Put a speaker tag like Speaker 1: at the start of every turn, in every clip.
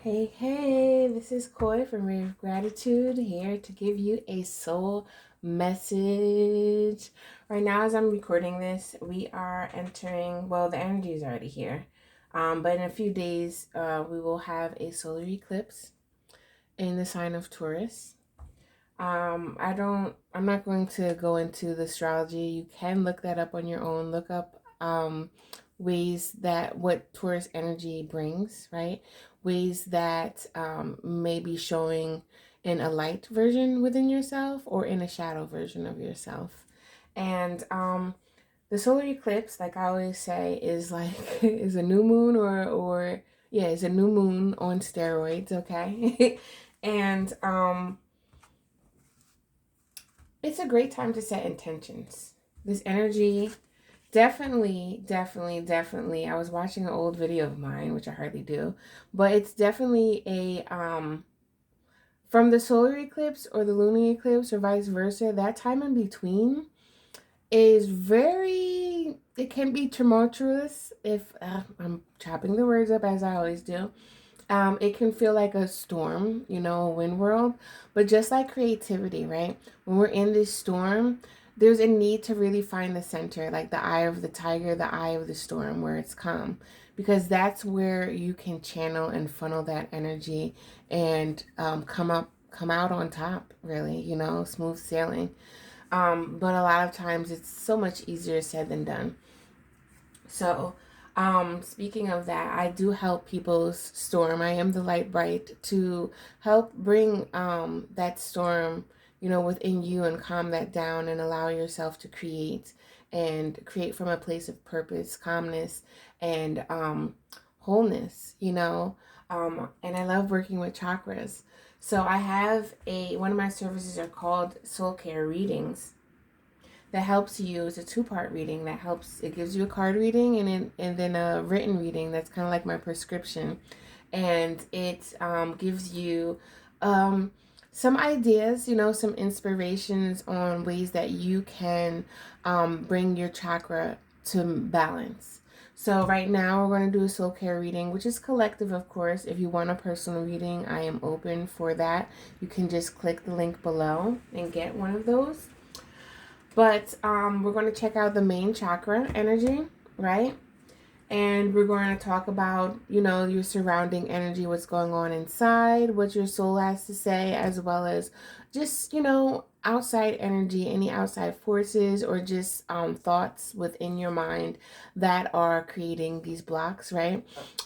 Speaker 1: Hey, this is Koi from Ray of Gratitude here to give you a soul message. Right now, as I'm recording this, we are entering, well, the energy is already here. But in a few days, we will have a solar eclipse in the sign of Taurus. I'm not going to go into the astrology. You can look that up on your own. Look up ways that what Taurus energy brings, right? Ways that may be showing in a light version within yourself or in a shadow version of yourself. And the solar eclipse, like I always say, is like is a new moon or yeah, it's a new moon on steroids, okay? And it's a great time to set intentions. This energy definitely. I was watching an old video of mine, which I hardly do, but it's definitely a from the solar eclipse or the lunar eclipse or vice versa, that time in between is very, it can be tumultuous if I'm chopping the words up as I always do. It can feel like a storm, a wind world, but just like creativity, right? When we're in this storm, there's a need to really find the center, like the eye of the tiger, the eye of the storm, where it's calm, because that's where you can channel and funnel that energy and come out on top, really, smooth sailing. But a lot of times it's so much easier said than done. So, speaking of that, I do help people's storm. I am the light bright to help bring that storm, within you and calm that down and allow yourself to create and create from a place of purpose, calmness, and wholeness, and I love working with chakras. So I have one of my services are called soul care readings that helps you. It's a two-part reading that helps. It gives you a card reading and then a written reading that's kind of like my prescription, and it gives you some ideas, some inspirations on ways that you can bring your chakra to balance. So right now we're going to do a soul care reading, which is collective, of course. If you want a personal reading, I am open for that. You can just click the link below and get one of those. But we're going to check out the main chakra energy, right? And we're going to talk about, your surrounding energy, what's going on inside, what your soul has to say, as well as just, outside energy, any outside forces, or just thoughts within your mind that are creating these blocks, right?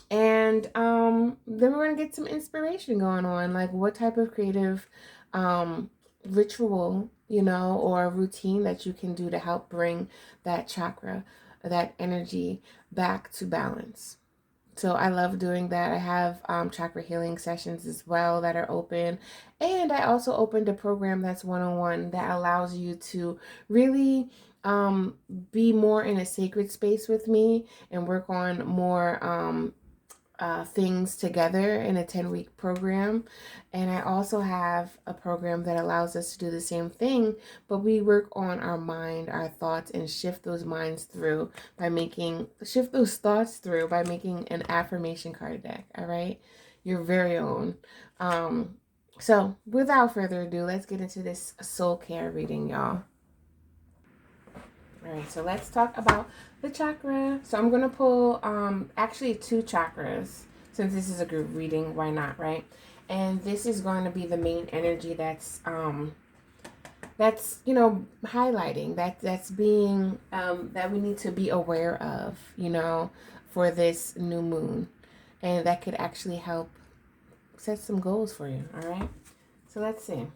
Speaker 1: And then we're going to get some inspiration going on, like what type of creative ritual, or routine that you can do to help bring that chakra, that energy back to balance. So I love doing that. I have chakra healing sessions as well that are open. And I also opened a program that's one-on-one that allows you to really be more in a sacred space with me and work on more things together in a 10-week program. And I also have a program that allows us to do the same thing, but we work on our mind, our thoughts, and shift those thoughts through by making an affirmation card deck. All right, your very own. So without further ado, let's get into this soul care reading, y'all. All right, so let's talk about the chakra. So I'm going to pull actually two chakras. Since this is a group reading, why not, right? And this is going to be the main energy that's highlighting, that's being that we need to be aware of, for this new moon. And that could actually help set some goals for you, all right? So let's see.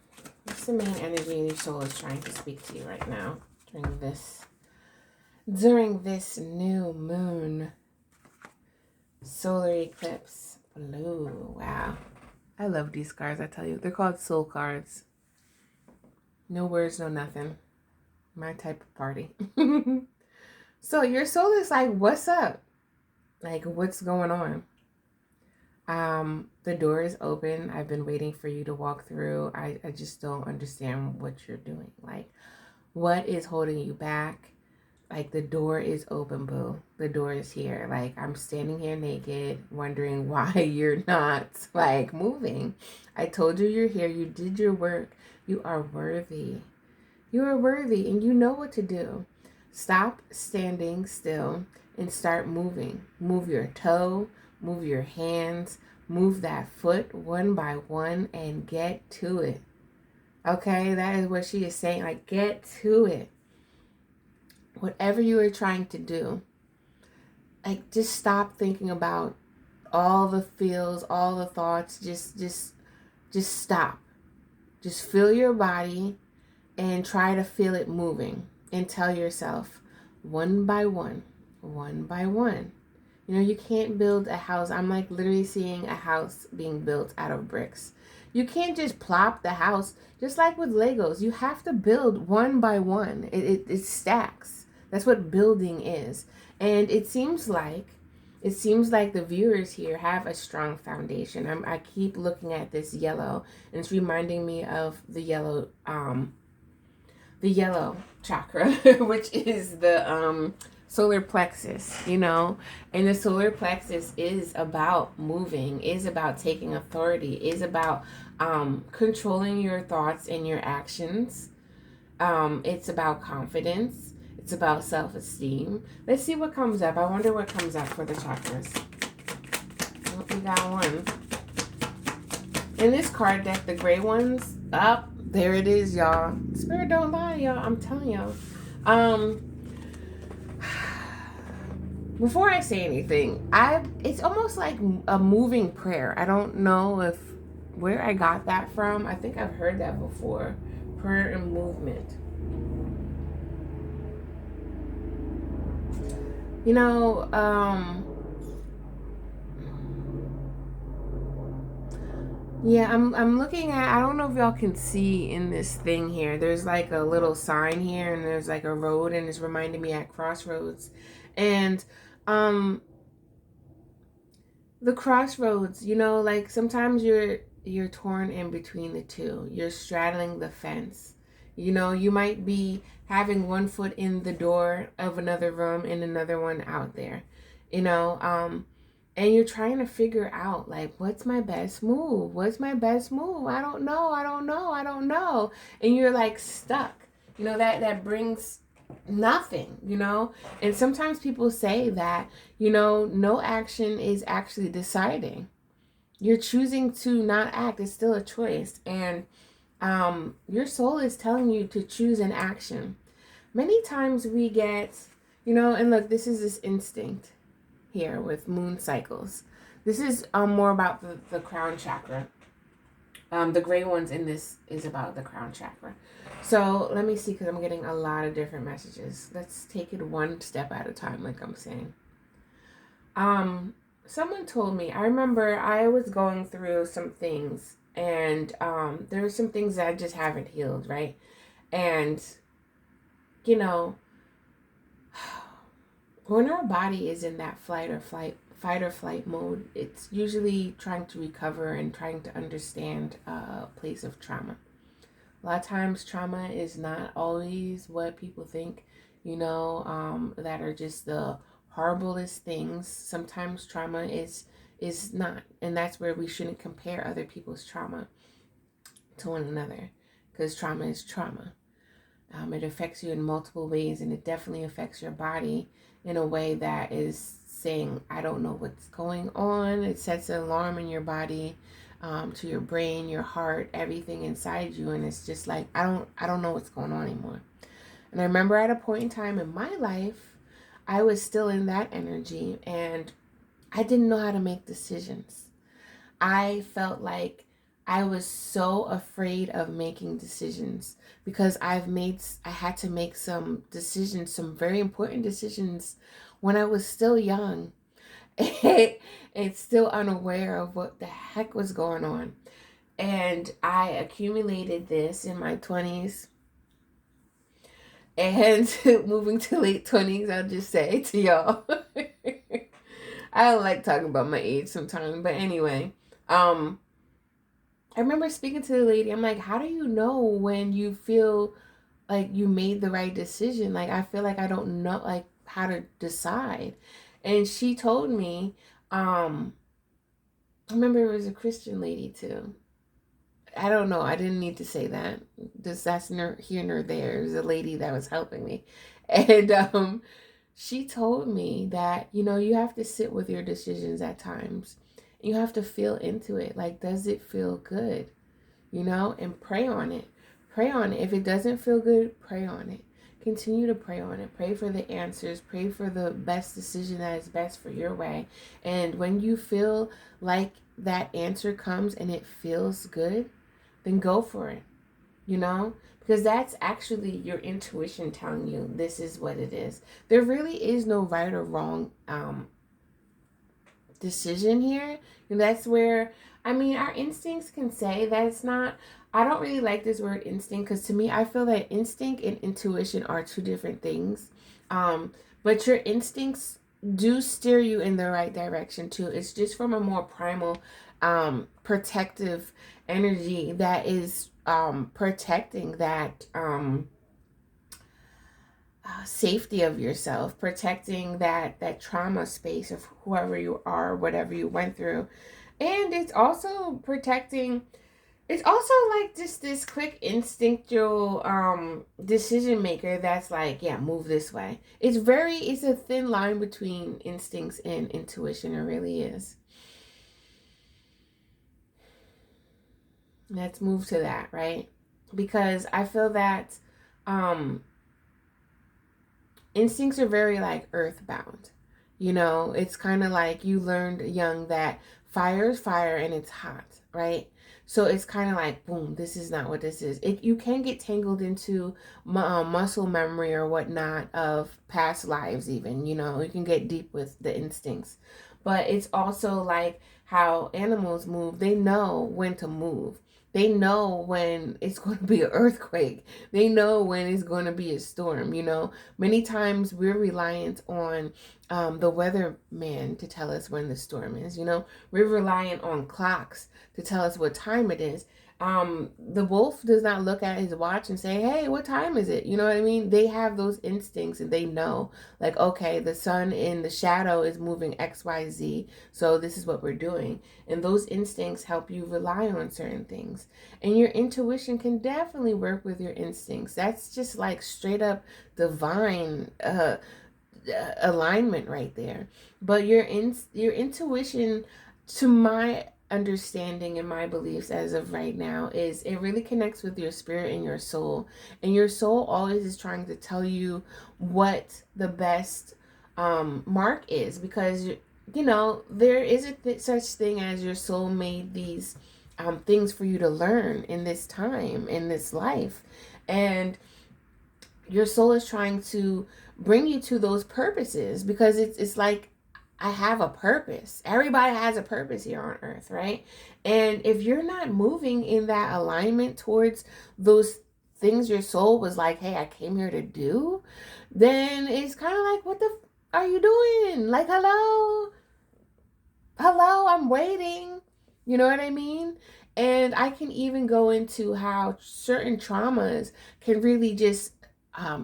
Speaker 1: What's the main energy your soul is trying to speak to you right now during this new moon solar eclipse? Blue. Wow. I love these cards, I tell you. They're called soul cards. No words, no nothing. My type of party. So your soul is like, what's up? Like, what's going on? The door is open. I've been waiting for you to walk through. I just don't understand what you're doing. Like, what is holding you back? Like, the door is open, boo. The door is here. Like, I'm standing here naked, wondering why you're not, like, moving. I told you you're here. You did your work. You are worthy. You are worthy, and you know what to do. Stop standing still and start moving. Move your toe, move your hands, move that foot one by one, and get to it. Okay, that is what she is saying. Like, get to it. Whatever you are trying to do, like, just stop thinking about all the feels, all the thoughts. Just stop. Just feel your body and try to feel it moving, and tell yourself, one by one, one by one. You know, you can't build a house. I'm like literally seeing a house being built out of bricks. You can't just plop the house, just like with Legos. You have to build one by one. It stacks. That's what building is. And it seems like the viewers here have a strong foundation. I keep looking at this yellow, and it's reminding me of the yellow chakra, which is the solar plexus, you know. And the solar plexus is about moving, is about taking authority, is about controlling your thoughts and your actions. It's about confidence. It's about self-esteem. Let's see what comes up. I wonder what comes up for the chakras. Oh, we got one. In this card deck, the gray one's up. There it is, y'all. Spirit don't lie, y'all. I'm telling y'all. Before I say anything, it's almost like a moving prayer. I don't know where I got that from. I think I've heard that before. Prayer and movement. You know, yeah, I'm looking at, I don't know if y'all can see in this thing here. There's like a little sign here, and there's like a road, and it's reminding me at crossroads. And the crossroads, you know, like sometimes you're torn in between the two. You're straddling the fence. You know, you might be having one foot in the door of another room and another one out there. You know, and you're trying to figure out, like, what's my best move? What's my best move? I don't know. And you're like stuck. You know, that brings nothing, you know? And sometimes people say that, you know, no action is actually deciding. You're choosing to not act. It's still a choice. And your soul is telling you to choose an action. Many times we get, you know, and look, this is this instinct here with moon cycles. This is more about the crown chakra. The gray ones in this is about the crown chakra. So let me see, because I'm getting a lot of different messages. Let's take it one step at a time, like I'm saying. Someone told me, I remember I was going through some things, and there are some things that I just haven't healed, right? And, you know, when our body is in that fight or flight mode, it's usually trying to recover and trying to understand a place of trauma. A lot of times trauma is not always what people think, you know, that are just the horriblest things. Sometimes trauma is not, and that's where we shouldn't compare other people's trauma to one another, because trauma is trauma. It affects you in multiple ways, and it definitely affects your body in a way that is saying, I don't know what's going on. It sets an alarm in your body, to your brain, your heart, everything inside you, and it's just like, I don't know what's going on anymore. And I remember at a point in time in my life, I was still in that energy, and I didn't know how to make decisions. I felt like I was so afraid of making decisions, because I had to make some decisions, some very important decisions, when I was still young and still unaware of what the heck was going on. And I accumulated this in my 20s, and moving to late 20s, I'll just say to y'all. I don't like talking about my age sometimes, but anyway, I remember speaking to the lady. I'm like, how do you know when you feel like you made the right decision. Like I feel like I don't know like how to decide. And she told me, I remember it was a Christian lady too. I don't know. I didn't need to say that. That's here nor there. It was a lady that was helping me. And she told me that, you have to sit with your decisions at times. You have to feel into it. Like, does it feel good? And pray on it. Pray on it. If it doesn't feel good, pray on it. Continue to pray on it. Pray for the answers. Pray for the best decision that is best for your way. And when you feel like that answer comes and it feels good, then go for it, because that's actually your intuition telling you this is what it is. There really is no right or wrong decision here. And that's where, our instincts can say that it's not. I don't really like this word instinct, because to me, I feel that instinct and intuition are two different things. But your instincts do steer you in the right direction too. It's just from a more primal, protective energy that is protecting that safety of yourself, protecting that trauma space of whoever you are, whatever you went through. And it's also protecting, it's also like just this quick instinctual decision maker that's like, yeah, move this way. It's a thin line between instincts and intuition. It really is. Let's move to that, right? Because I feel that instincts are very like earthbound. It's kind of like you learned young that fire is fire and it's hot, right? So it's kind of like, boom, this is not what this is. You can get tangled into muscle memory or whatnot of past lives even, you can get deep with the instincts. But it's also like how animals move. They know when to move. They know when it's going to be an earthquake. They know when it's going to be a storm, Many times we're reliant on the weatherman to tell us when the storm is, We're reliant on clocks to tell us what time it is. The wolf does not look at his watch and say, hey, what time is it? You know what I mean? They have those instincts and they know, like, okay, the sun in the shadow is moving XYZ, so this is what we're doing. And those instincts help you rely on certain things. And your intuition can definitely work with your instincts. That's just like straight up divine alignment right there. But your intuition, to my understanding and my beliefs as of right now, is it really connects with your spirit and your soul. And your soul always is trying to tell you what the best mark is, because there is such thing as your soul made these things for you to learn in this time, in this life. And your soul is trying to bring you to those purposes, because it's like, I have a purpose. Everybody has a purpose here on earth, right? And if you're not moving in that alignment towards those things your soul was like, hey, I came here to do, then it's kind of like, what the are you doing? Like, hello, I'm waiting. You know what I mean? And I can even go into how certain traumas can really just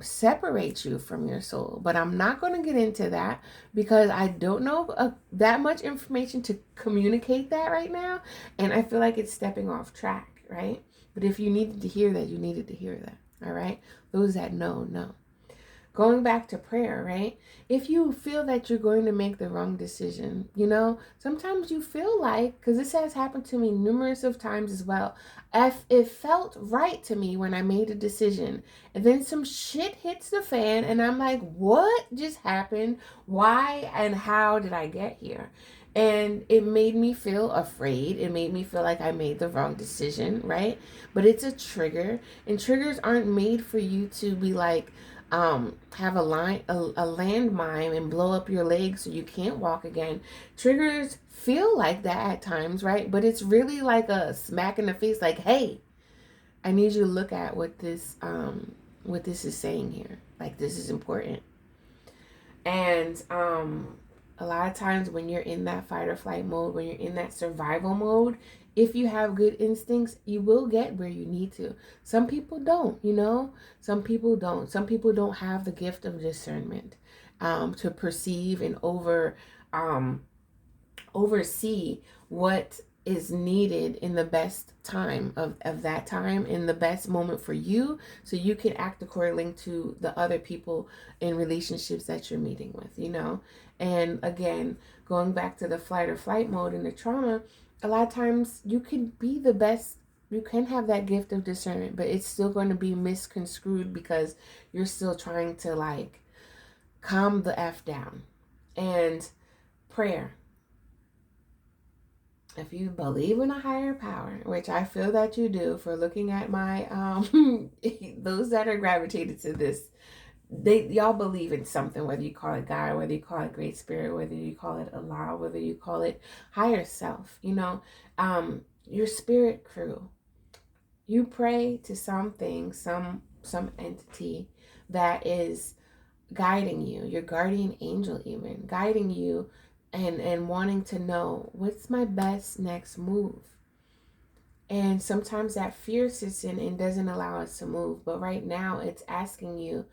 Speaker 1: separate you from your soul. But I'm not going to get into that, because I don't know that much information to communicate that right now. And I feel like it's stepping off track, right? But if you needed to hear that, you needed to hear that. All right? Those that know. Going back to prayer, right? If you feel that you're going to make the wrong decision, sometimes you feel like, because this has happened to me numerous of times as well, if it felt right to me when I made a decision, and then some shit hits the fan, and I'm like, what just happened? Why and how did I get here? And it made me feel afraid. It made me feel like I made the wrong decision, right? But it's a trigger, and triggers aren't made for you to be like, have a landmine and blow up your leg so you can't walk again. Triggers feel like that at times, right? But it's really like a smack in the face, like, hey, I need you to look at what this is saying here. Like, this is important. And a lot of times when you're in that fight or flight mode, when you're in that survival mode, if you have good instincts, you will get where you need to. Some people don't, you know? Some people don't. Some people don't have the gift of discernment, to perceive and oversee what is needed in the best time of that time, in the best moment for you, so you can act according to the other people in relationships that you're meeting with, you know. And again, going back to the flight or flight mode and the trauma, a lot of times you can be the best, you can have that gift of discernment, but it's still going to be misconstrued because you're still trying to like calm the F down. And prayer, if you believe in a higher power, which I feel that you do for looking at my those that are gravitated to this, y'all believe in something, whether you call it God, whether you call it Great Spirit, whether you call it Allah, whether you call it higher self, you know, your spirit crew. You pray to something, some entity that is guiding you, your guardian angel even guiding you, and wanting to know what's my best next move. And sometimes that fear sits in and doesn't allow us to move, but right now it's asking you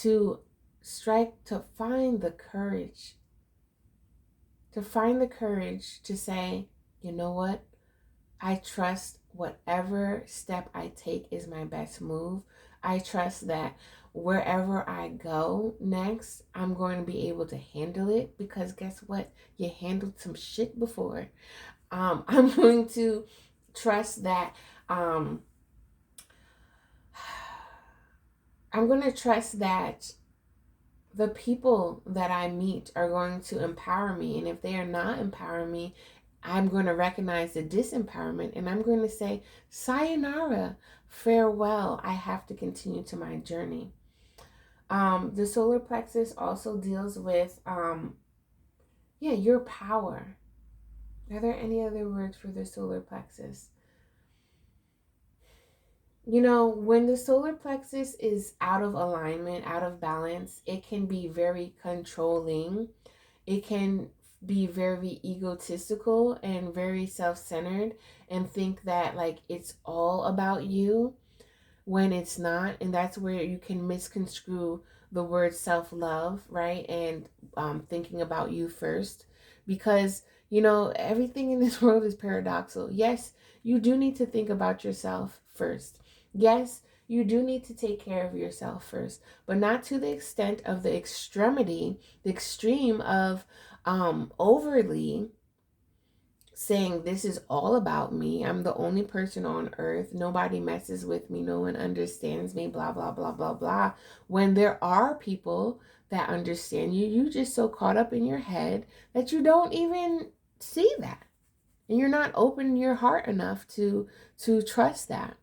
Speaker 1: to find the courage, to say, you know what, I trust whatever step I take is my best move. I trust that wherever I go next, I'm going to be able to handle it, because guess what? You handled some shit before. I'm going to trust that. I'm going to trust that the people that I meet are going to empower me. And if they are not empowering me, I'm going to recognize the disempowerment and I'm going to say, sayonara, farewell. I have to continue to my journey. The solar plexus also deals with, your power. Are there any other words for the solar plexus? You know, when the solar plexus is out of alignment, out of balance, it can be very controlling. It can be very egotistical and very self-centered and think that like it's all about you when it's not. And that's where you can misconstrue the word self-love, right? And thinking about you first, because you know everything in this world is paradoxical. Yes, you do need to think about yourself first. Yes, you do need to take care of yourself first, but not to the extent of the extreme of overly saying this is all about me. I'm the only person on earth. Nobody messes with me. No one understands me, blah, blah, blah, blah, blah. When there are people that understand you, you just so caught up in your head that you don't even see that. And you're not open your heart enough to trust that.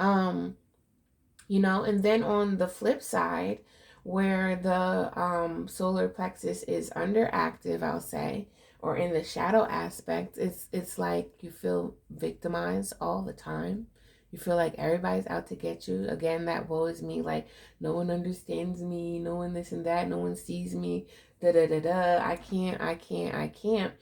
Speaker 1: You know, and then on the flip side, where the solar plexus is underactive, I'll say, or in the shadow aspect, it's like you feel victimized all the time. You feel like everybody's out to get you. Again, that woe is me, like no one understands me, no one this and that, no one sees me, da da da da. I can't.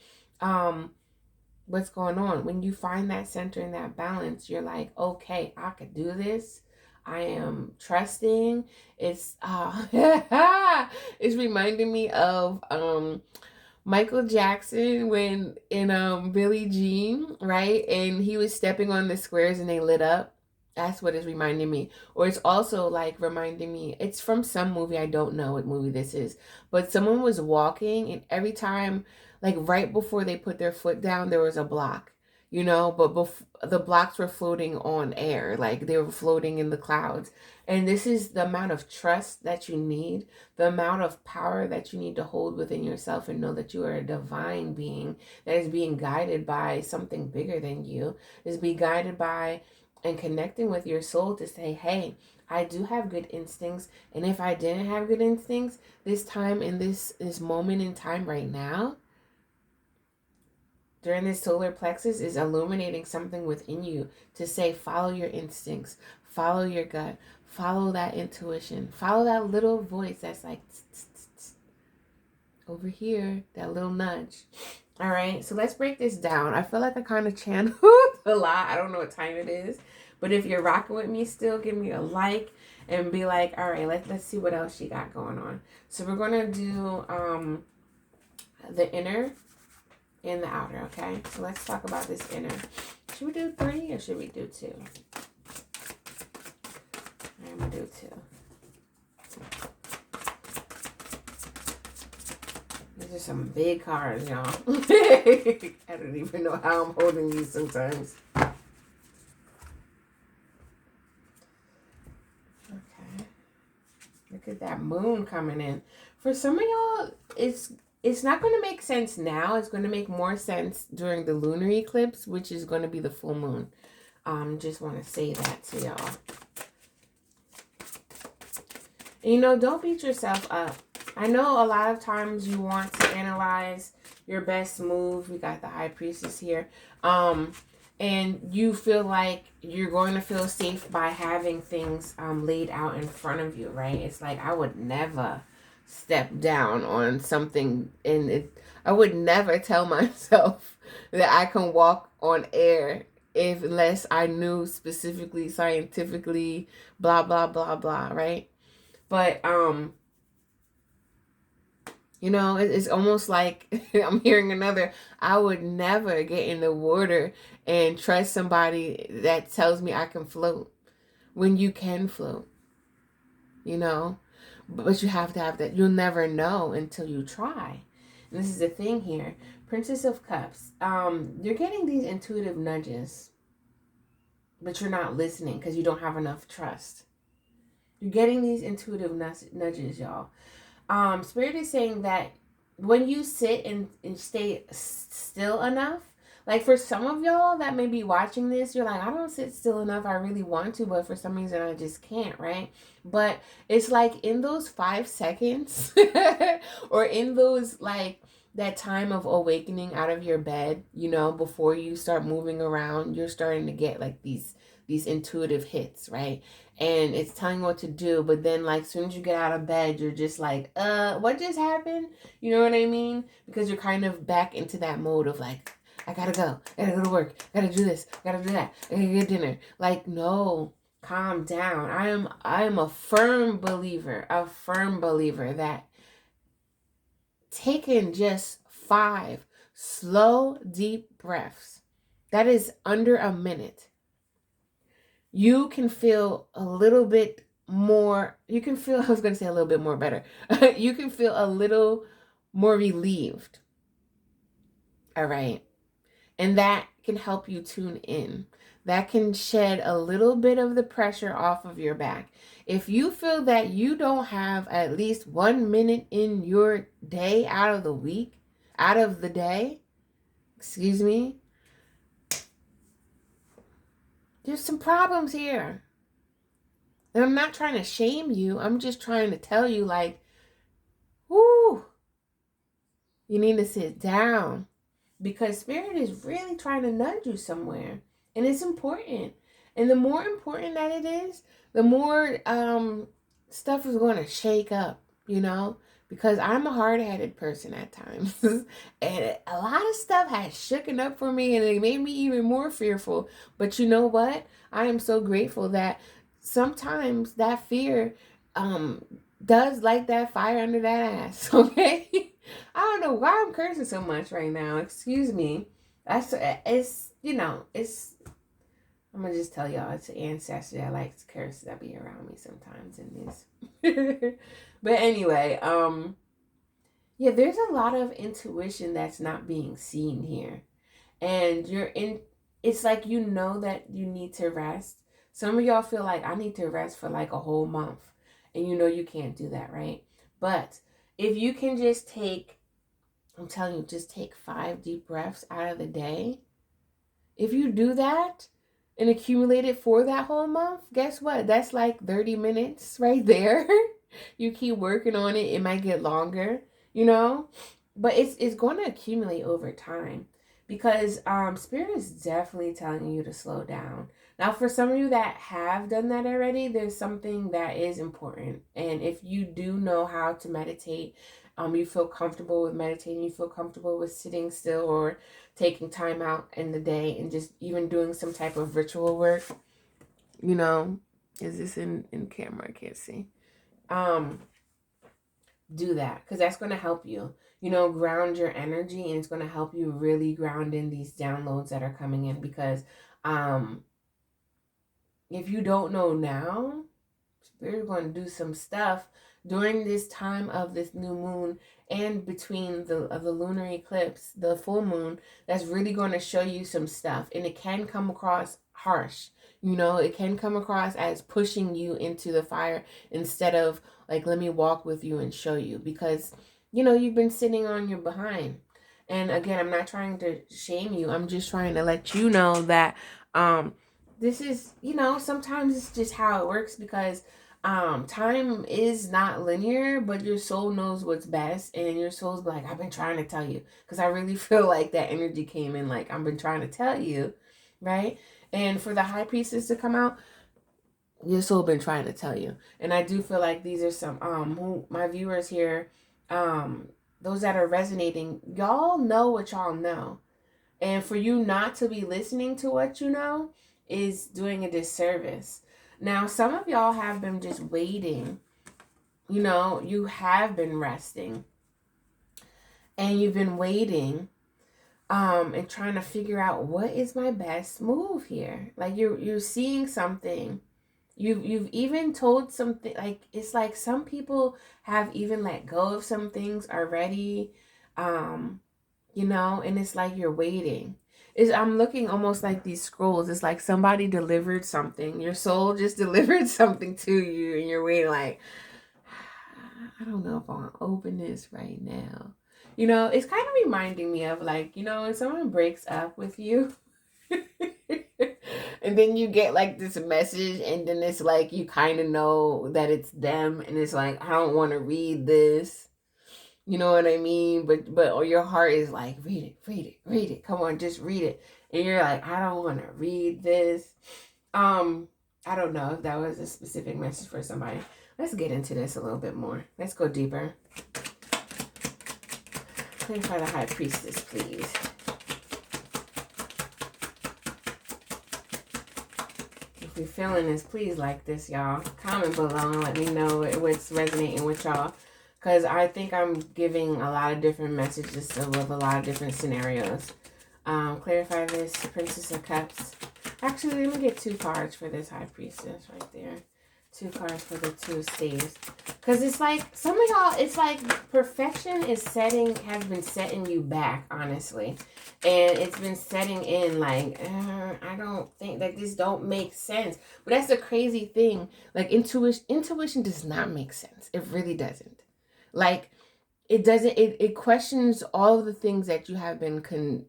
Speaker 1: What's going on? When you find that center and that balance, you're like, okay, I could do this. I am trusting. It's it's reminding me of Michael Jackson when in Billie Jean, right? And he was stepping on the squares and they lit up. That's what it's reminding me. Or it's also like reminding me, it's from some movie, I don't know what movie this is, but someone was walking and every time, like right before they put their foot down, there was a block, you know, but the blocks were floating on air, like they were floating in the clouds. And this is the amount of trust that you need, the amount of power that you need to hold within yourself and know that you are a divine being that is being guided by something bigger than you, is being guided by and connecting with your soul to say, hey, I do have good instincts. And if I didn't have good instincts, this time in this moment in time right now, during this solar plexus is illuminating something within you to say, follow your instincts, follow your gut, follow that intuition, follow that little voice that's like, tss, tss, tss. over here, that little nudge. All right, so let's break this down. I feel like I kind of channeled a lot. I don't know what time it is, but if you're rocking with me still, give me a like and be like, all right, let's see what else she got going on. So we're gonna do the inner and the outer. Okay, so let's talk about this inner. Should we do 3 or should we do 2? I'm gonna do 2. These are some big cards, y'all. I don't even know how I'm holding these sometimes. Okay. Look at that moon coming in. For some of y'all, it's not going to make sense now. It's going to make more sense during the lunar eclipse, which is going to be the full moon. Just want to say that to y'all. And, you know, don't beat yourself up. I know a lot of times you want to analyze your best move. We got the High Priestess here. And you feel like you're going to feel safe by having things laid out in front of you, right? It's like, I would never step down on something, and I would never tell myself that I can walk on air unless I knew specifically, scientifically, blah, blah, blah, blah, right? But, you know, it's almost like I'm hearing another, I would never get in the water and trust somebody that tells me I can float when you can float, you know? But you have to have that. You'll never know until you try. And this is the thing here. Princess of Cups. You're getting these intuitive nudges, but you're not listening because you don't have enough trust. You're getting these intuitive nudges, y'all. Spirit is saying that when you sit and stay still enough, like for some of y'all that may be watching this, you're like, I don't sit still enough. I really want to, but for some reason I just can't, right? But it's like in those 5 seconds or in those like that time of awakening out of your bed, you know, before you start moving around, you're starting to get like these intuitive hits, right? And it's telling you what to do, but then like as soon as you get out of bed, you're just like, what just happened? You know what I mean? Because you're kind of back into that mode of like, I gotta go to work, gotta do this, gotta do that, I gotta get dinner. Like, no, calm down. I am a firm believer that taking just 5 slow, deep breaths, that is under a minute, you can feel a little bit more, you can feel, I was going to say a little bit more better. You can feel a little more relieved. All right. And that can help you tune in. That can shed a little bit of the pressure off of your back. If you feel that you don't have at least 1 minute in your day out of the day, excuse me, there's some problems here. And I'm not trying to shame you. I'm just trying to tell you, like, whoo, you need to sit down. Because Spirit is really trying to nudge you somewhere. And it's important. And the more important that it is, the more stuff is going to shake up, you know? Because I'm a hard-headed person at times. And a lot of stuff has shooken up for me, and it made me even more fearful. But you know what? I am so grateful that sometimes that fear does light that fire under that ass, okay? I don't know why I'm cursing so much right now. Excuse me. It's, you know, it's, I'm going to just tell y'all, it's an ancestor that likes to curse that be around me sometimes in this. But anyway, yeah, there's a lot of intuition that's not being seen here. And it's like, you know that you need to rest. Some of y'all feel like I need to rest for like a whole month. And you know you can't do that, right? But if you can just take, I'm telling you, just take 5 deep breaths out of the day. If you do that and accumulate it for that whole month, guess what? That's like 30 minutes right there. You keep working on it. It might get longer, you know, but it's going to accumulate over time, because Spirit is definitely telling you to slow down. Now, for some of you that have done that already, there's something that is important. And if you do know how to meditate, you feel comfortable with meditating, you feel comfortable with sitting still or taking time out in the day and just even doing some type of ritual work, you know, is this in camera? I can't see. Do that, because that's going to help you, you know, ground your energy, and it's going to help you really ground in these downloads that are coming in, because if you don't know now, we're going to do some stuff during this time of this new moon and between the lunar eclipse, the full moon, that's really going to show you some stuff. And it can come across harsh. You know, it can come across as pushing you into the fire instead of like, let me walk with you and show you, because, you know, you've been sitting on your behind. And again, I'm not trying to shame you. I'm just trying to let you know that this is, you know, sometimes it's just how it works, because time is not linear, but your soul knows what's best, and your soul's like, I've been trying to tell you, because I really feel like that energy came in like, I've been trying to tell you, right? And for the high priestess to come out, your soul been trying to tell you. And I do feel like these are some who my viewers here, those that are resonating, y'all know what y'all know. And for you not to be listening to what you know is doing a disservice. Now, some of y'all have been just waiting. You know, you have been resting. And you've been waiting and trying to figure out, what is my best move here? Like you're seeing something. You've even told something, like, it's like some people have even let go of some things already. You know, and it's like you're waiting. I'm looking almost like these scrolls. It's like somebody delivered something. Your soul just delivered something to you, and you're waiting like, I don't know if I want to open this right now. You know, it's kind of reminding me of like, you know, when someone breaks up with you and then you get like this message, and then it's like you kind of know that it's them, and it's like, I don't want to read this. You know what I mean? But your heart is like, read it, read it, read it. Come on, just read it. And you're like, I don't want to read this. I don't know if that was a specific message for somebody. Let's get into this a little bit more. Let's go deeper. Clarify the high priestess, please. If you're feeling this, please like this, y'all. Comment below and let me know what's resonating with y'all. Because I think I'm giving a lot of different messages with a lot of different scenarios. Clarify this, Princess of Cups. Actually, let me get 2 cards for this High Priestess right there. 2 cards for the 2 staves. Because it's like, some of y'all, it's like perfection has been setting you back, honestly. And it's been setting in like, I don't think that this don't make sense. But that's the crazy thing. Like, intuition does not make sense. It really doesn't. Like, it doesn't, it questions all of the things that you have been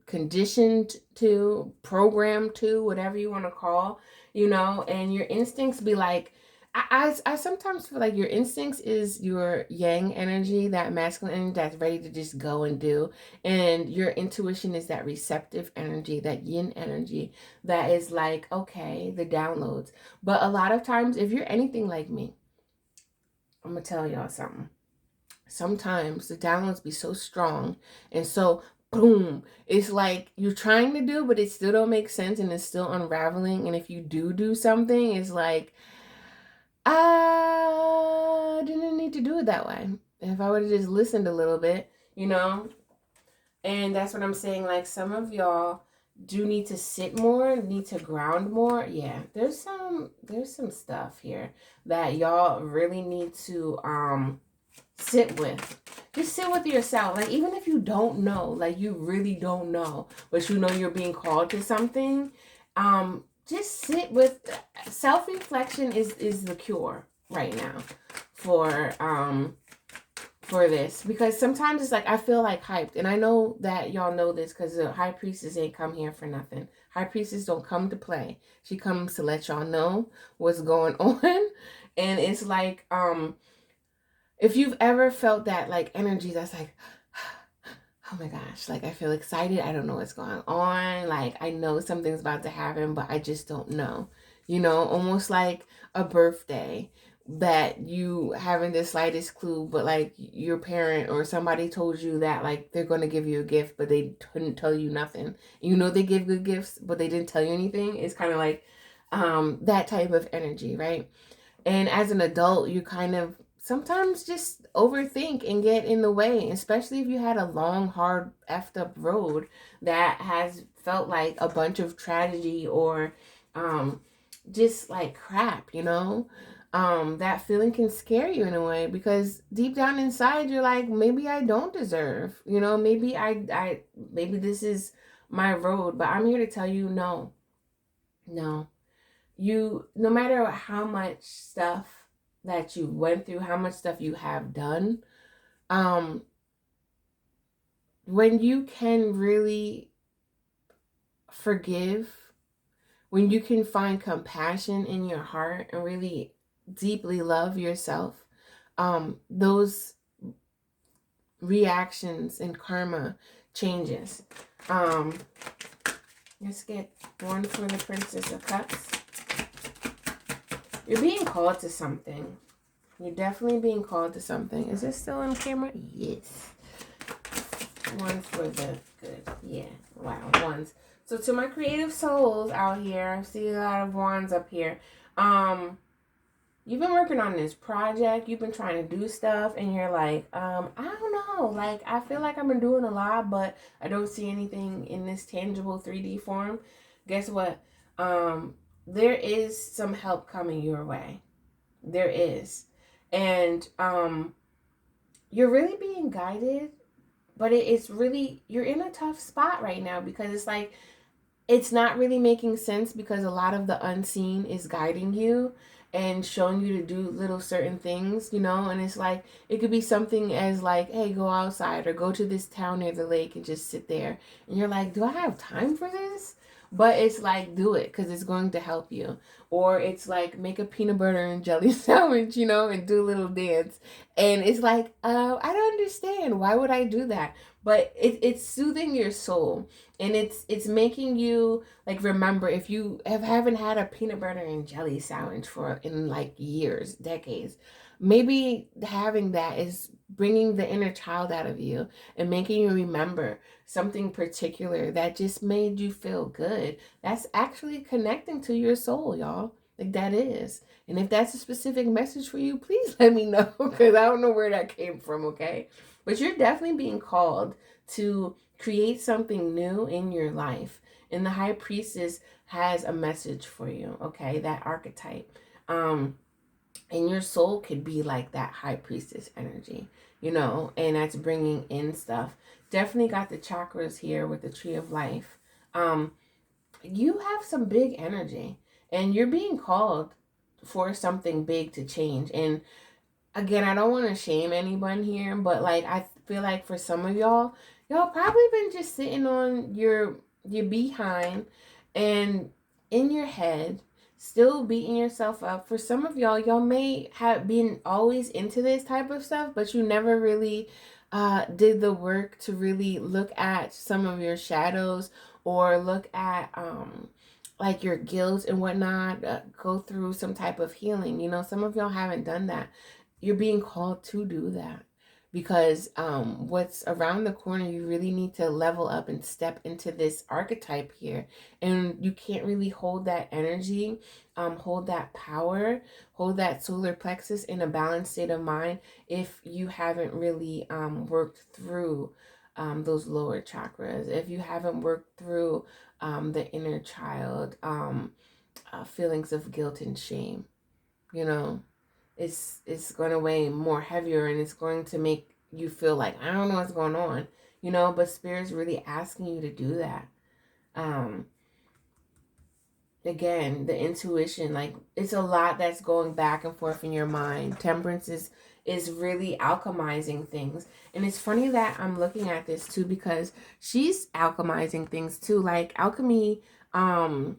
Speaker 1: conditioned to, programmed to, whatever you want to call, you know, and your instincts be like, I sometimes feel like your instincts is your yang energy, that masculine energy that's ready to just go and do. And your intuition is that receptive energy, that yin energy that is like, okay, the downloads. But a lot of times, if you're anything like me, I'm going to tell y'all something. Sometimes the downloads be so strong and so boom, it's like you're trying to do, but it still don't make sense, and it's still unraveling. And if you do something, it's like, I didn't need to do it that way. If I would have just listened a little bit, you know. And that's what I'm saying. Like, some of y'all do need to sit more, need to ground more. Yeah, there's some stuff here that y'all really need to sit with. Just sit with yourself. Like, even if you don't know, like you really don't know, but you know you're being called to something, just sit with. Self-reflection is the cure right now for this, because sometimes it's like I feel like hyped, and I know that y'all know this because the high priestess ain't come here for nothing. High priestess don't come to play. She comes to let y'all know what's going on. And it's like, if you've ever felt that like energy that's like, oh my gosh, like I feel excited, I don't know what's going on, like I know something's about to happen, but I just don't know, you know, almost like a birthday that you haven't the slightest clue, but like your parent or somebody told you that like they're going to give you a gift, but they couldn't tell you nothing. You know they give good gifts, but they didn't tell you anything. It's kind of like that type of energy, right? And as an adult, you kind of sometimes just overthink and get in the way, especially if you had a long, hard, effed up road that has felt like a bunch of tragedy or just like crap, you know? That feeling can scare you in a way because deep down inside, you're like, maybe I don't deserve, you know, maybe maybe this is my road, but I'm here to tell you, no, no, no matter how much stuff that you went through, how much stuff you have done, um when you can really forgive, when you can find compassion in your heart and really deeply love yourself, those reactions and karma changes. Let's get one for the Princess of Cups. You're being called to something. You're definitely being called to something. Is this still on camera? Yes. One for the good. Yeah. Wow. Wands. So to my creative souls out here, I see a lot of wands up here. You've been working on this project. You've been trying to do stuff, and you're like, I don't know. Like, I feel like I've been doing a lot, but I don't see anything in this tangible 3D form. Guess what? There is some help coming your way. There is. And you're really being guided, but it's really, you're in a tough spot right now because it's like it's not really making sense because a lot of the unseen is guiding you and showing you to do little certain things, you know. And it's like it could be something as like, hey, go outside or go to this town near the lake and just sit there, and you're like, do I have time for this? But it's like, do it because it's going to help you. Or it's like, make a peanut butter and jelly sandwich, you know, and do a little dance. And it's like, I don't understand, why would I do that? But it's soothing your soul, and it's making you like remember, if you haven't had a peanut butter and jelly sandwich for in like years, decades, maybe having that is bringing the inner child out of you and making you remember something particular that just made you feel good. That's actually connecting to your soul, y'all. Like that is. And if that's a specific message for you, please let me know because I don't know where that came from, okay? But you're definitely being called to create something new in your life. And the High Priestess has a message for you, okay? That archetype. And your soul could be like that High Priestess energy, you know, and that's bringing in stuff. Definitely got the chakras here with the Tree of Life. You have some big energy and you're being called for something big to change. And again, I don't want to shame anyone here, but like I feel like for some of y'all probably been just sitting on your behind and in your head, still beating yourself up. For some of y'all may have been always into this type of stuff, but you never really did the work to really look at some of your shadows or look at like your guilt and whatnot, go through some type of healing. You know, some of y'all haven't done that. You're being called to do that because what's around the corner, you really need to level up and step into this archetype here. And you can't really hold that energy, hold that power, hold that solar plexus in a balanced state of mind if you haven't really worked through those lower chakras, if you haven't worked through the inner child, feelings of guilt and shame, you know. It's going to weigh more heavier and it's going to make you feel like, I don't know what's going on, you know, but Spirit's really asking you to do that. Again, the intuition, like it's a lot that's going back and forth in your mind. Temperance is really alchemizing things. And it's funny that I'm looking at this too because she's alchemizing things too. Like alchemy can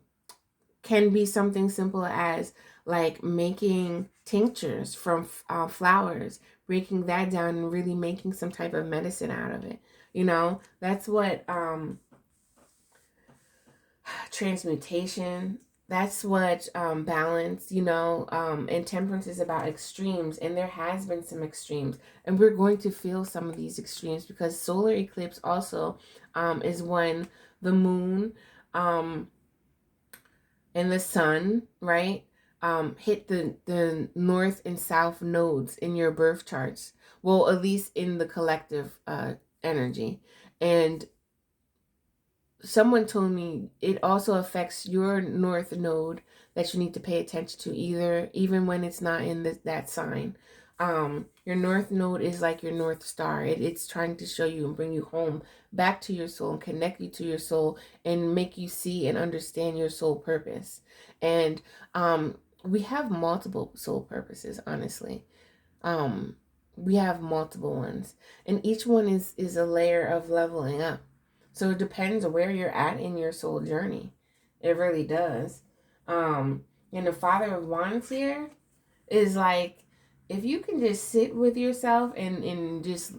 Speaker 1: be something simple as like making tinctures from flowers, breaking that down and really making some type of medicine out of it. You know, that's what transmutation that's what balance, you know, and temperance is about extremes, and there has been some extremes, and we're going to feel some of these extremes because solar eclipse also is when the moon and the sun, right, hit the north and south nodes in your birth charts. Well, at least in the collective energy. And someone told me it also affects your north node that you need to pay attention to, either even when it's not in that sign. Your north node is like your north star. It's trying to show you and bring you home back to your soul and connect you to your soul and make you see and understand your soul purpose. And we have multiple soul purposes, honestly. um we have multiple ones, and each one is a layer of leveling up. So it depends where you're at in your soul journey. It really does. And the Father of Wands here is like, if you can just sit with yourself and just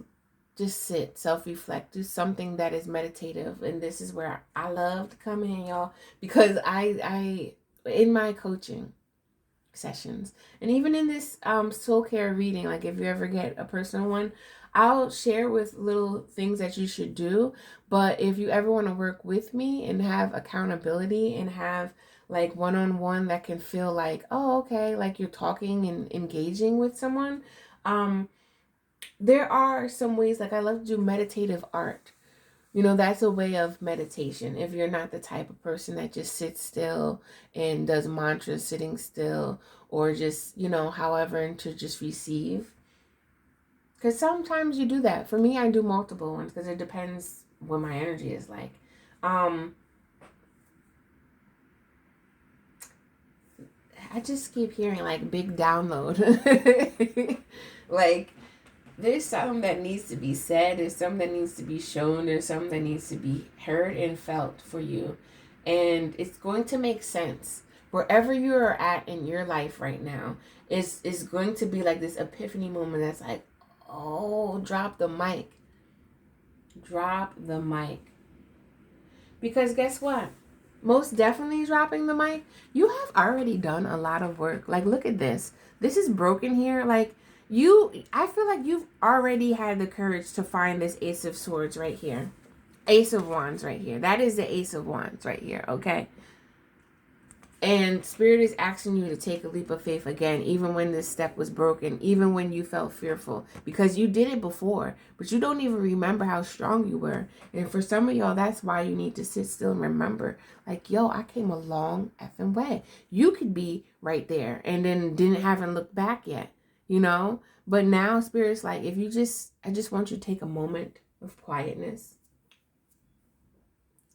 Speaker 1: sit, self-reflect, do something that is meditative. And this is where I love to come in, y'all, because I in my coaching sessions, and even in this soul care reading, like if you ever get a personal one, I'll share with little things that you should do. But if you ever want to work with me and have accountability and have like one-on-one that can feel like, oh, okay, like you're talking and engaging with someone, there are some ways. Like I love to do meditative art. You know, that's a way of meditation. If you're not the type of person that just sits still and does mantras sitting still, or just, you know, however, and to just receive. Because sometimes you do that. For me, I do multiple ones because it depends what my energy is like. I just keep hearing like big download. Like, there's something that needs to be said, there's something that needs to be shown, there's something that needs to be heard and felt for you. And it's going to make sense. Wherever you are at in your life right now, is going to be like this epiphany moment that's like, oh, drop the mic. Drop the mic. Because guess what? Most definitely dropping the mic. You have already done a lot of work. Like, look at this. This is broken here. Like, I feel like you've already had the courage to find this Ace of Swords right here. Ace of Wands right here. That is the Ace of Wands right here, okay? And Spirit is asking you to take a leap of faith again, even when this step was broken, even when you felt fearful, because you did it before, but you don't even remember how strong you were. And for some of y'all, that's why you need to sit still and remember, like, yo, I came a long effing way. You could be right there and then haven't looked back yet, you know? But now Spirit's like, I just want you to take a moment of quietness.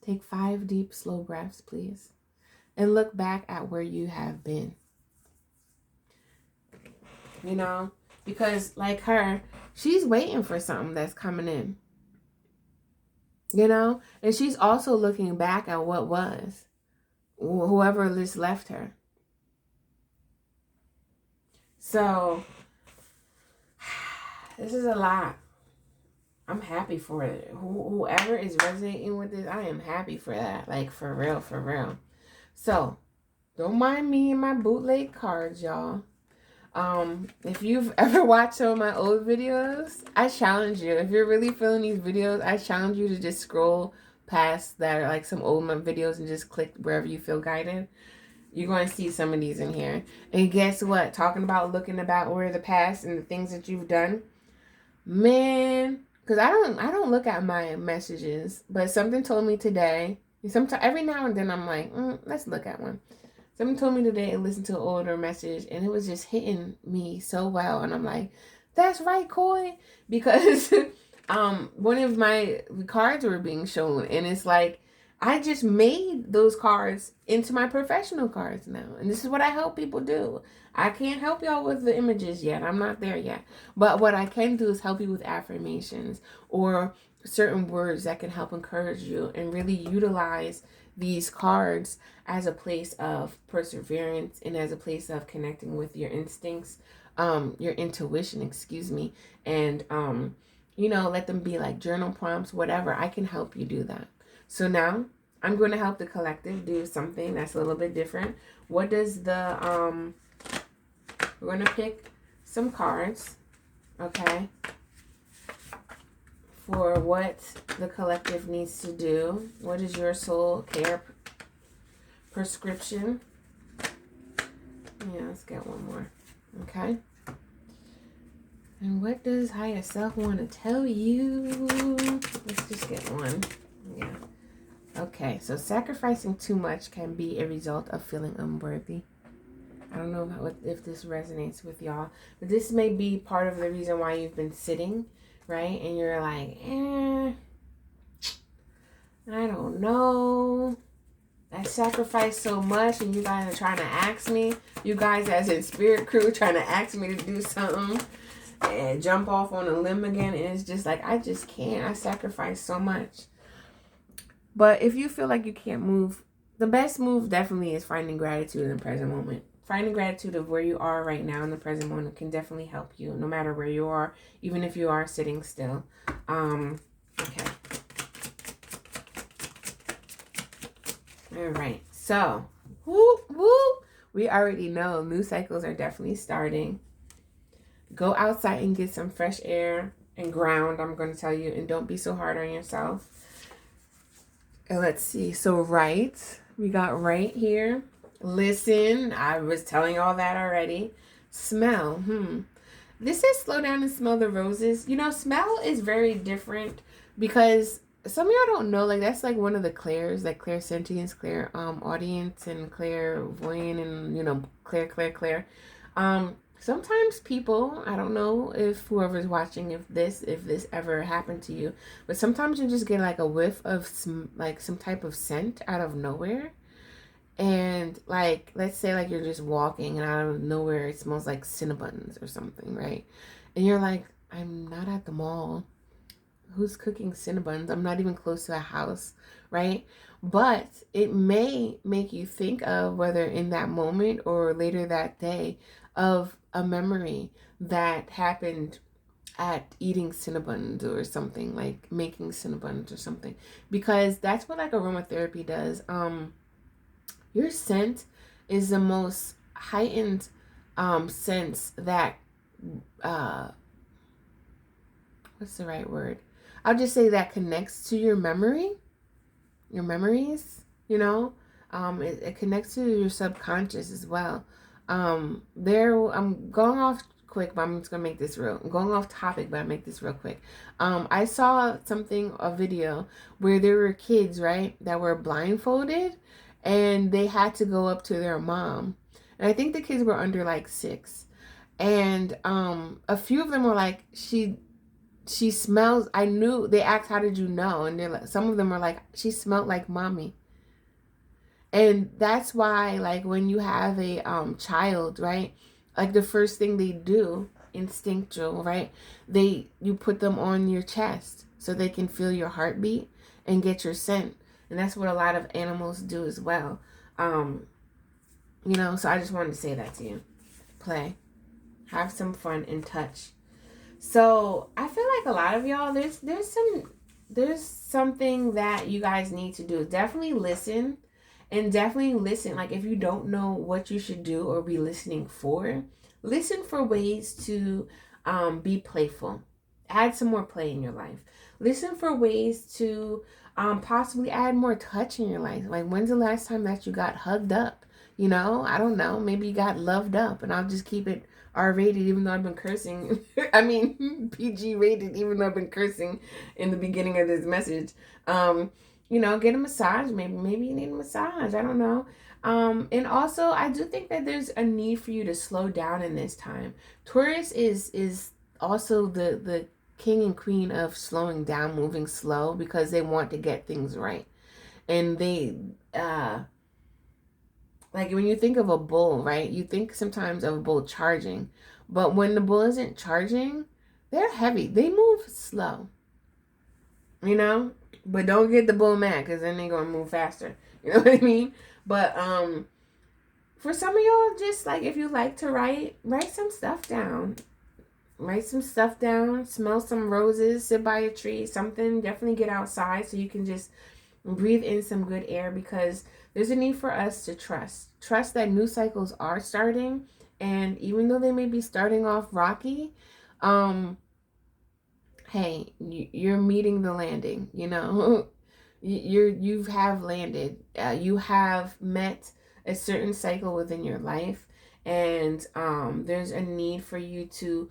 Speaker 1: Take 5 deep, slow breaths, please. And look back at where you have been. You know? Because like her, she's waiting for something that's coming in. You know? And she's also looking back at what was. Whoever just left her. So, this is a lot. I'm happy for it. Whoever is resonating with this, I am happy for that. Like, for real, for real. So, don't mind me and my bootleg cards, y'all. If you've ever watched some of my old videos, I challenge you. If you're really feeling these videos, I challenge you to just scroll past that, or like some old videos, and just click wherever you feel guided. You're going to see some of these in here. And guess what? Talking about looking about where the past and the things that you've done. Man, because I don't look at my messages, but something told me today. Sometimes every now and then I'm like, let's look at one. Someone told me today to listen to an older message, and it was just hitting me so well. And I'm like, that's right, Coy. Because one of my cards were being shown, and it's like, I just made those cards into my professional cards now. And this is what I help people do. I can't help y'all with the images yet. I'm not there yet. But what I can do is help you with affirmations or certain words that can help encourage you, and really utilize these cards as a place of perseverance and as a place of connecting with your instincts, your intuition, and you know, let them be like journal prompts, whatever. I can help you do that. So now I'm going to help the collective do something that's a little bit different. What does the, we're going to pick some cards, okay, for what the collective needs to do. What is your soul care prescription? Yeah, let's get one more, okay. And what does higher self want to tell you? Let's just get one. Yeah. Okay, so sacrificing too much can be a result of feeling unworthy. I don't know if this resonates with y'all, but this may be part of the reason why you've been sitting, right? And you're like, I don't know. I sacrificed so much, and you guys are trying to ask me. You guys, as in spirit crew, trying to ask me to do something and jump off on a limb again, and it's just like, I just can't. I sacrificed so much. But if you feel like you can't move, the best move definitely is finding gratitude in the present moment. Finding gratitude of where you are right now in the present moment can definitely help you, no matter where you are, even if you are sitting still. Okay. All right. So, woo, we already know new cycles are definitely starting. Go outside and get some fresh air and ground, I'm going to tell you, and don't be so hard on yourself. And let's see. So, we got right here. Listen, I was telling all that already. Smell. This is slow down and smell the roses. You know, smell is very different because some of y'all don't know, like, that's like one of the clairs, like clairsentience, clair audience, and clairvoyant, and, you know, clair. Sometimes people, I don't know if whoever's watching, if this ever happened to you, but sometimes you just get like a whiff of some type of scent out of nowhere. And like, let's say like you're just walking and out of nowhere it smells like Cinnabons or something, right? And you're like, I'm not at the mall. Who's cooking Cinnabons? I'm not even close to a house, right? But it may make you think of, whether in that moment or later that day, of a memory that happened at eating Cinnabons or something, like making Cinnabons or something, because that's what like aromatherapy does. Your scent is the most heightened sense that what's the right word? I'll just say that connects to your memories, you know. It connects to your subconscious as well. I'm going off quick, but I'm just gonna make this real. I'm going off topic, but I make this real quick. I saw a video where there were kids, right, that were blindfolded, and they had to go up to their mom, and I think the kids were under like 6, and a few of them were like, she smells. I knew. They asked, how did you know? And they're like, some of them are like, she smelled like mommy. And that's why, like, when you have a child, right, like the first thing they do, instinctual, right, you put them on your chest so they can feel your heartbeat and get your scent. And that's what a lot of animals do as well. You know, so I just wanted to say that to you. Play. Have some fun and touch. So I feel like a lot of y'all, there's something that you guys need to do. Definitely listen. And definitely listen. Like, if you don't know what you should do or be listening for, listen for ways to be playful. Add some more play in your life. Listen for ways to possibly add more touch in your life. Like, when's the last time that you got hugged up? You know, I don't know. Maybe you got loved up. And I'll just keep it R-rated, even though I've been cursing. I mean, PG rated, even though I've been cursing in the beginning of this message. You know, get a massage. Maybe you need a massage. I don't know. And also, I do think that there's a need for you to slow down in this time. Taurus is also the king and queen of slowing down, moving slow, because they want to get things right. And they, like, when you think of a bull, right, you think sometimes of a bull charging. But when the bull isn't charging, they're heavy. They move slow. You know? But don't get the bull mad, because then they're going to move faster. You know what I mean? But for some of y'all, just like, if you like to write some stuff down. Write some stuff down. Smell some roses. Sit by a tree. Something. Definitely get outside so you can just breathe in some good air, because there's a need for us to trust that new cycles are starting. And even though they may be starting off rocky, hey, you're meeting the landing, you know. You have landed. You have met a certain cycle within your life, and there's a need for you to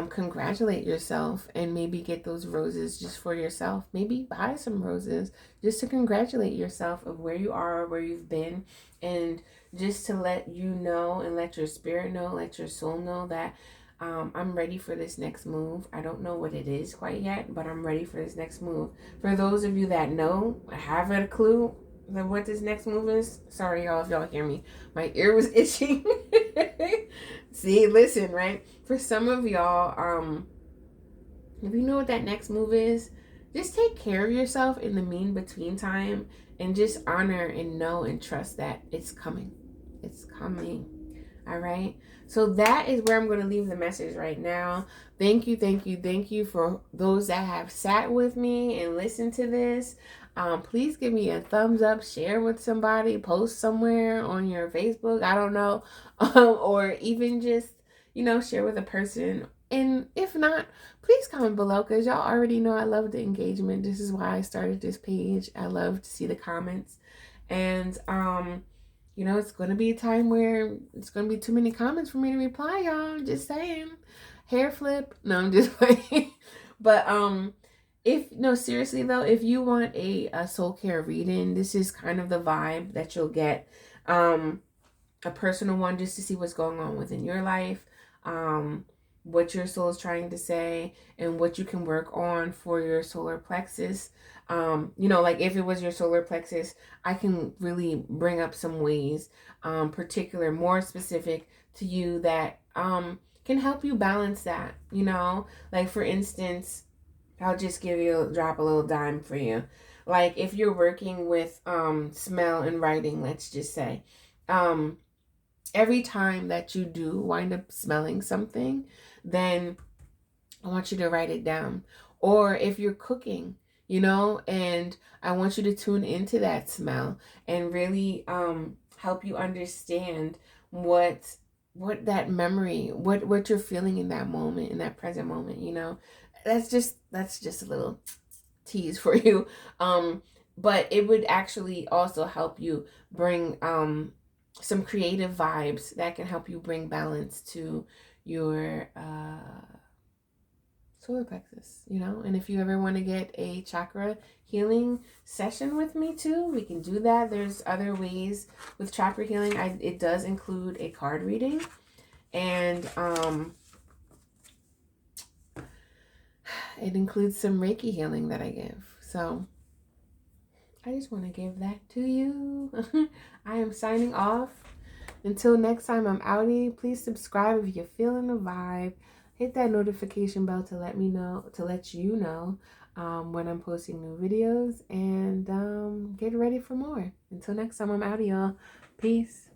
Speaker 1: congratulate yourself and maybe get those roses just for yourself. Maybe buy some roses just to congratulate yourself of where you are, where you've been, and just to let you know and let your spirit know, let your soul know that I'm ready for this next move. I don't know what it is quite yet, but I'm ready for this next move. For those of you that know, have a clue of what this next move is. Sorry, y'all, if y'all hear me. My ear was itching. See, listen, right? For some of y'all, if you know what that next move is, just take care of yourself in the between time, and just honor and know and trust that it's coming. It's coming. All right. So that is where I'm going to leave the message right now. Thank you for those that have sat with me and listened to this. Please give me a thumbs up, share with somebody, post somewhere on your Facebook, I don't know, or even just, share with a person. And if not, please comment below, because y'all already know I love the engagement. This is why I started this page. I love to see the comments. And it's going to be a time where it's going to be too many comments for me to reply, y'all. I'm just saying. Hair flip. No, I'm just playing. But seriously though, if you want a soul care reading, this is kind of the vibe that you'll get. A personal one, just to see what's going on within your life, what your soul is trying to say, and what you can work on for your solar plexus. Like if it was your solar plexus, I can really bring up some ways, particular, more specific to you, that can help you balance that. Like for instance, I'll just drop a little dime for you. Like if you're working with smell and writing, let's just say, every time that you do wind up smelling something, then I want you to write it down. Or if you're cooking, and I want you to tune into that smell and really help you understand what that memory, what you're feeling in that moment, in that present moment. That's just a little tease for you. But it would actually also help you bring some creative vibes that can help you bring balance to your solar plexus, and if you ever want to get a chakra healing session with me too, we can do that. There's other ways with chakra healing. It does include a card reading, and it includes some Reiki healing that I give. So I just want to give that to you. I am signing off. Until next time, I'm outie. Please subscribe if you're feeling the vibe. Hit that notification bell to let you know when I'm posting new videos, and get ready for more. Until next time, I'm outie, y'all. Peace.